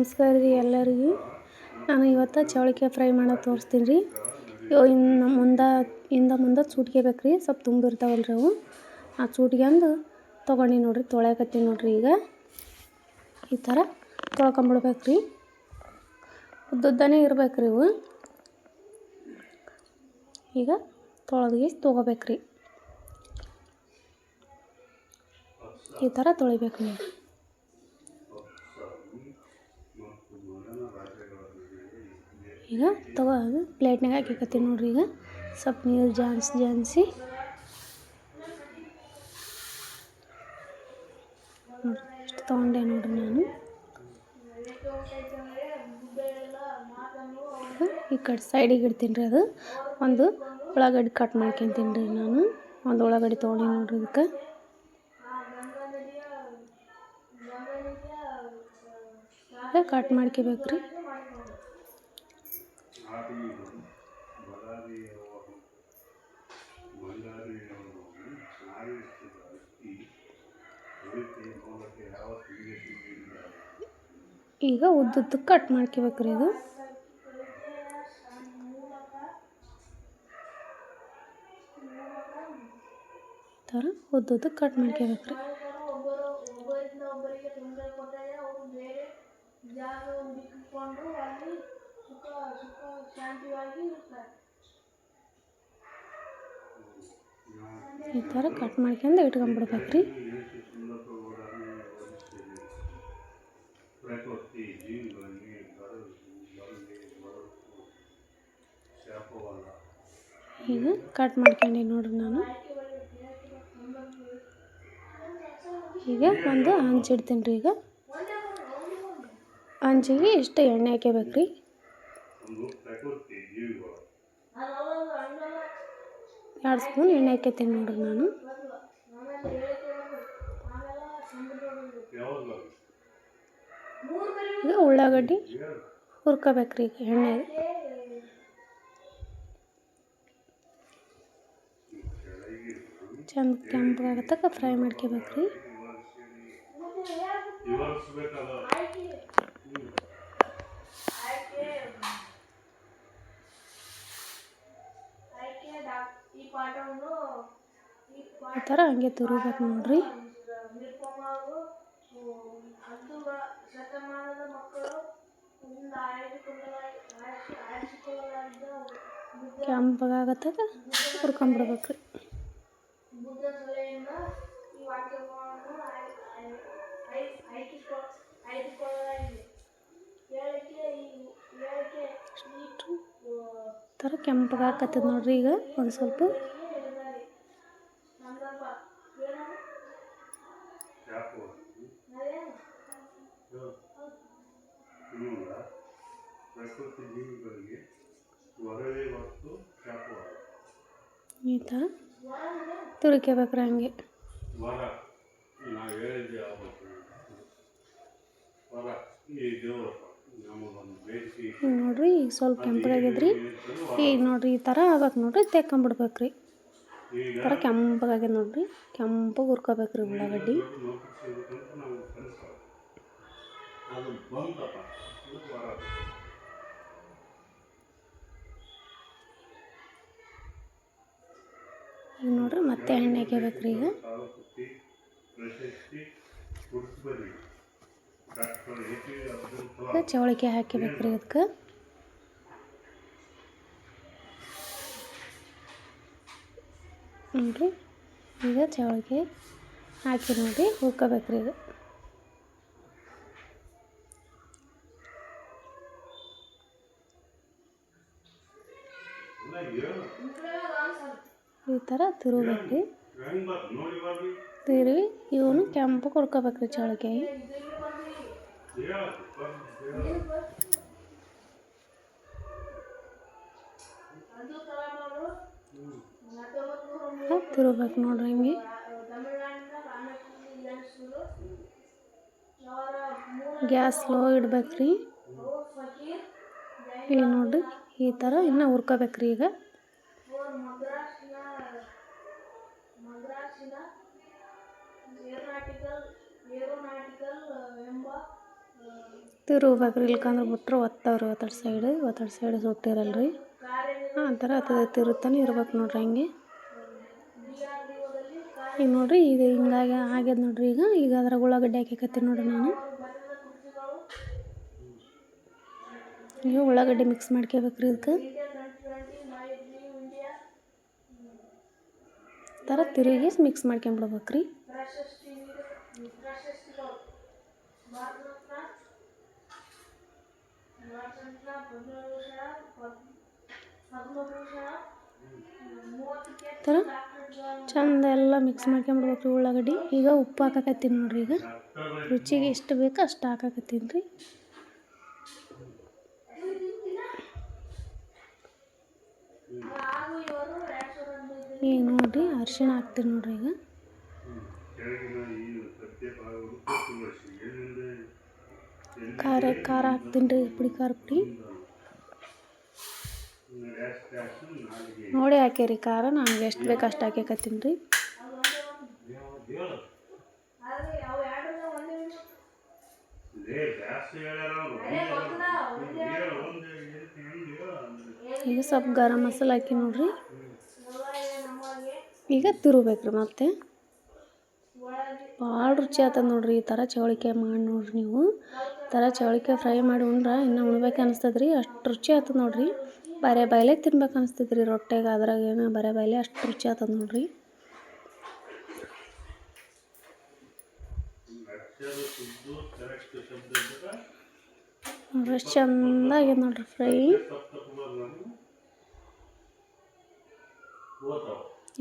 ನಮಸ್ಕಾರ ರೀ ಎಲ್ಲರಿಗೂ. ನಾನು ಇವತ್ತು ಚೌಳಿಕಾಯಿ ಫ್ರೈ ಮಾಡೋದು ತೋರಿಸ್ತೀನಿ ರೀ. ಮುಂದೆ ಚೂಟ್ಕೋಬೇಕು ರೀ, ಸ್ವಲ್ಪ ತುಂಬಿರ್ತಾವಲ್ಲ ರೀ ಅವು. ಆ ಚೂಟ್ಕೊಂಡು ತೊಗೊಂಡು ನೋಡಿರಿ, ತೊಳ್ಯಾಕತ್ತೀನಿ ನೋಡಿರಿ. ಈಗ ಈ ಥರ ತೊಳ್ಕೊಂಬಿಡ್ಬೇಕು ರೀ. ಉದ್ದುದ್ದನೇ ಇರ್ಬೇಕು ರೀ ಇವು. ಈಗ ತೊಳೆದು ತೊಗೋಬೇಕು ರೀ. ಈ ಥರ ತೊಳಿಬೇಕು ನೋಡಿರಿ. ಈಗ ತಗೋದು ಪ್ಲೇಟ್ನಾಗ ಹಾಕಿಕತ್ತೀನಿ ನೋಡಿರಿ. ಈಗ ಸ್ವಲ್ಪ ನೀರು ಜಾನ್ಸಿ ನೋಡಿರಿ, ಇಷ್ಟು ತೊಗೊಂಡೆ ನೋಡಿರಿ ನಾನು. ಈ ಕಡೆ ಸೈಡಿಗೆ ಇಡ್ತೀನಿ ರೀ. ಅದು ಒಂದು ಉಳ್ಳಾಗಡ್ಡಿ ಕಟ್ ಮಾಡ್ಕೊತೀನಿ ರೀ ನಾನು. ಒಂದು ಉಳ್ಳಾಗಡ್ಡಿ ತೊಗೊಂಡು ನೋಡಿರಿ. ಇದಕ್ಕೆ ಕಟ್ ಮಾಡ್ಕೋಬೇಕು ರೀ. ಈಗ ಉದ್ದುದ್ದು ಕಟ್ ಮಾಡ್ಕೋಬೇಕು ರೀ. ಇದು ಥರ ಉದ್ದುದ್ದು ಕಟ್ ಮಾಡ್ಕೋಬೇಕು ರೀ. ಈ ಥರ ಕಟ್ ಮಾಡ್ಕೊಂಡು ಇಟ್ಕೊಂಡ್ಬಿಡ್ಬೇಕು ರೀ. ಈಗ ಕಟ್ ಮಾಡ್ಕೊಂಡು ನೋಡ್ರಿ ನಾನು. ಈಗ ಒಂದು ಹಂಚಿಡ್ತೀನಿ ರೀ. ಈಗ ಹಂಚಿಗೆ ಇಷ್ಟು ಎಣ್ಣೆ ಹಾಕ್ಕೋಬೇಕು ರೀ. ಎರಡು ಸ್ಪೂನ್ ಎಣ್ಣೆ ಹಾಕ್ಕೋತೀನಿ ನೋಡ್ರಿ ನಾನು. ಈಗ ಉಳ್ಳಾಗಡ್ಡಿ ಹುರ್ಕೋಬೇಕು ರೀ. ಈಗ ಎಣ್ಣೆಗೆ ಚಂದ ಕೆಂಪಾಗತ್ತಕ ಫ್ರೈ ಮಾಡ್ಕೋಬೇಕು ರೀ. ಈ ಥರ ಹಂಗೆ ತುರಿಬೇಕು ನೋಡ್ರಿ. ಕೆಂಪಾಗತ್ತಕ ಹುರ್ಕೊಂಬಿಡ್ಬೇಕು ರೀ. ಥರ ಕೆಂಪಾಗತ್ತದ ನೋಡ್ರಿ. ಈಗ ಒಂದು ಸ್ವಲ್ಪ ಈ ಥರ ತುರಿಕೋಬೇಕ್ರಿ ಹಂಗೆ. ನೋಡ್ರಿ ಈಗ ಸ್ವಲ್ಪ ಕೆಂಪಗಾಗ್ಯದ್ರಿ. ಈಗ ನೋಡ್ರಿ ಈ ಥರ ಆಗ್ಬೇಕು ನೋಡ್ರಿ. ತೆಕ್ಕೊಂಬಿಡ್ಬೇಕ್ರಿ. ಈ ಥರ ಕೆಂಪಗಾಗ್ಯದ ನೋಡ್ರಿ. ಕೆಂಪಗೆ ಹುರ್ಕೋಬೇಕ್ರಿ ಉಳ್ಳಾಗಡ್ಡಿ. ಈಗ ನೋಡ್ರಿ ಮತ್ತೆ ಎಣ್ಣೆ ಹಾಕ್ಯಬೇಕ್ರಿ. ಈಗ ಚೌಳಿಕಾಯಿ ಹಾಕಿಬೇಕ್ರಿ. ಅದಕ್ಕೆ ನೋಡ್ರಿ ಈಗ ಚೌಳಿಕಾಯಿ ಹಾಕಿ ನೋಡಿ ಹುರ್ಕೋಬೇಕ್ರಿ. ಈಗ ಈ ಥರ ತಿರುಗಬೇಕ್ರಿ. ತಿರುವಿ ಇವನು ಕೆಂಪಗೆ ಹುರ್ಕೋಬೇಕ್ರಿ ಚೌಳಿಕಾಯಿ. ತಿರುಗಬೇಕು ನೋಡ್ರಿ ಹಿಂಗೆ. ಗ್ಯಾಸ್ ಸ್ಲೋ ಇಡ್ಬೇಕ್ರಿ. ಈಗ ನೋಡ್ರಿ ಈ ಥರ ಇನ್ನೂ ಹುರ್ಕೋಬೇಕ್ರಿ. ಈಗ ಏರೋನಾಟಿಕಲ್ ಎಂಬ ತಿರುಗ್ಬೇಕ್ರಿ, ಇಲ್ಕಂದ್ರೆ ಬಿಟ್ರೆ ಒತ್ತವ್ರಿ ಒತ್ತಡ ಸೈಡ್ ಸುಟ್ಟಿರಲ್ಲ ರೀ. ಆ ಥರ ತಿರುತ್ತಾನೆ ಇರ್ಬೇಕು ನೋಡ್ರಿ. ಹಂಗೆ ಈಗ ನೋಡಿರಿ, ಈಗ ಹಿಂಗಾಗಿ ಆಗ್ಯದ ನೋಡ್ರಿ. ಈಗ ಅದ್ರಾಗ ಉಳ್ಳಾಗಡ್ಡಿ ಹಾಕಕತ್ತೀನಿ ನೋಡಿರಿ ನಾನು. ಈಗ ಉಳ್ಳಾಗಡ್ಡಿ ಮಿಕ್ಸ್ ಮಾಡ್ಕೋಬೇಕ್ರಿ. ಇದಕ್ಕೆ ಥರ ತಿರುಗಿ ಮಿಕ್ಸ್ ಮಾಡ್ಕೊಂಬಿಡ್ಬೇಕ್ರಿ. ಥರ ಚಂದ ಎಲ್ಲ ಮಿಕ್ಸ್ ಮಾಡ್ಕೊಂಬಿಡ್ಬೇಕ್ರಿ ಉಳ್ಳಾಗಡ್ಡಿ. ಈಗ ಉಪ್ಪು ಹಾಕಕತ್ತೀನಿ ನೋಡ್ರಿ. ಈಗ ರುಚಿಗೆ ಎಷ್ಟು ಬೇಕೋ ಅಷ್ಟು ಹಾಕಕತ್ತೀನಿ ರೀ. ಈಗ ನೋಡಿರಿ ಅರಿಶಿಣ ಹಾಕ್ತೀನಿ ನೋಡ್ರಿ. ಈಗ ಖಾರ ಹಾಕ್ತೀನಿ ರೀ, ಪುಡಿ ಖಾರ ಪುಡಿ ನೋಡಿ ಹಾಕ್ಯಾರಿ. ಖಾರ ನನಗೆ ಎಷ್ಟು ಬೇಕು ಅಷ್ಟು ಹಾಕಕತ್ತೀನಿ ರೀ. ಈಗ ಸ್ವಲ್ಪ ಗರಂ ಮಸಾಲ ಹಾಕಿ ನೋಡ್ರಿ. ಈಗ ತಿರುಗ್ಬೇಕ್ರಿ. ಮತ್ತೆ ಭಾಳ ರುಚಿ ಆಗ್ತದೆ ನೋಡ್ರಿ. ಈ ಥರ ಚೌಳಿಕಾಯಿ ಮಾಡಿ ನೋಡ್ರಿ. ನೀವು ಈ ಥರ ಚೌಳಿಕಾಯಿ ಫ್ರೈ ಮಾಡಿ ಉಂಡ್ರೆ ಇನ್ನೂ ಉಣ್ಬೇಕು ಅನಿಸ್ತದೆ ರೀ. ಅಷ್ಟು ರುಚಿ ಆಗ್ತದೆ ನೋಡ್ರಿ. ಬರೇ ಬಾಯ್ಲೆ ತಿನ್ಬೇಕು ಅನಿಸ್ತದೆ ರೀ ರೊಟ್ಟೆಗೆ. ಅದ್ರಾಗ ಏನೋ ಬರೇ ಬಾಯ್ಲೆ ಅಷ್ಟು ರುಚಿ ಆಗ್ತದೆ ನೋಡ್ರಿ. ನೋಡ್ರಿ ಚೆಂದಾಗಿ ನೋಡ್ರಿ ಫ್ರೈ.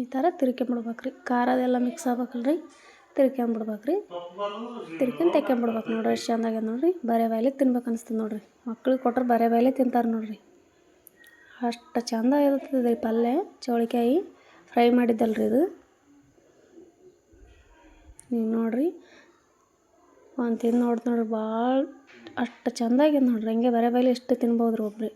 ಈ ಥರ ತಿರ್ಕೊಂಬಿಡ್ಬೇಕ್ರಿ. ಖಾರದೆಲ್ಲ ಮಿಕ್ಸ್ ಆಗ್ಬೇಕಲ್ರಿ, ತಿರ್ಕೊಂಬಿಡ್ಬೇಕ್ರಿ. ತೆಕ್ಕೊಂಬಿಡ್ಬೇಕು ನೋಡ್ರಿ. ಎಷ್ಟು ಚೆಂದಾಗ್ಯದ ನೋಡ್ರಿ. ಬರೇ ಬಾಯ್ಲೆ ತಿನ್ಬೇಕು ಅನಿಸ್ತದೆ ನೋಡ್ರಿ. ಮಕ್ಳಿಗೆ ಕೊಟ್ರೆ ಬರೇ ಬಾಯ್ಲೆ ತಿಂತಾರೆ ನೋಡ್ರಿ. ಅಷ್ಟು ಚೆಂದ ಇರ್ತದೆ ರೀ ಪಲ್ಯ. ಚೌಳಿಕಾಯಿ ಫ್ರೈ ಮಾಡಿದ್ದಲ್ರಿ ಇದು. ನೀವು ನೋಡ್ರಿ ಒಂದು ತಿಂದು ನೋಡ್ರಿ ಭಾಳ ಅಷ್ಟು ಚೆಂದಾಗ್ಯದ ನೋಡ್ರಿ. ಹಂಗೆ ಬರೇ ಬಾಯ್ಲೆ ಎಷ್ಟು ತಿನ್ಬೋದು ರೀ ಒಬ್ರಿ.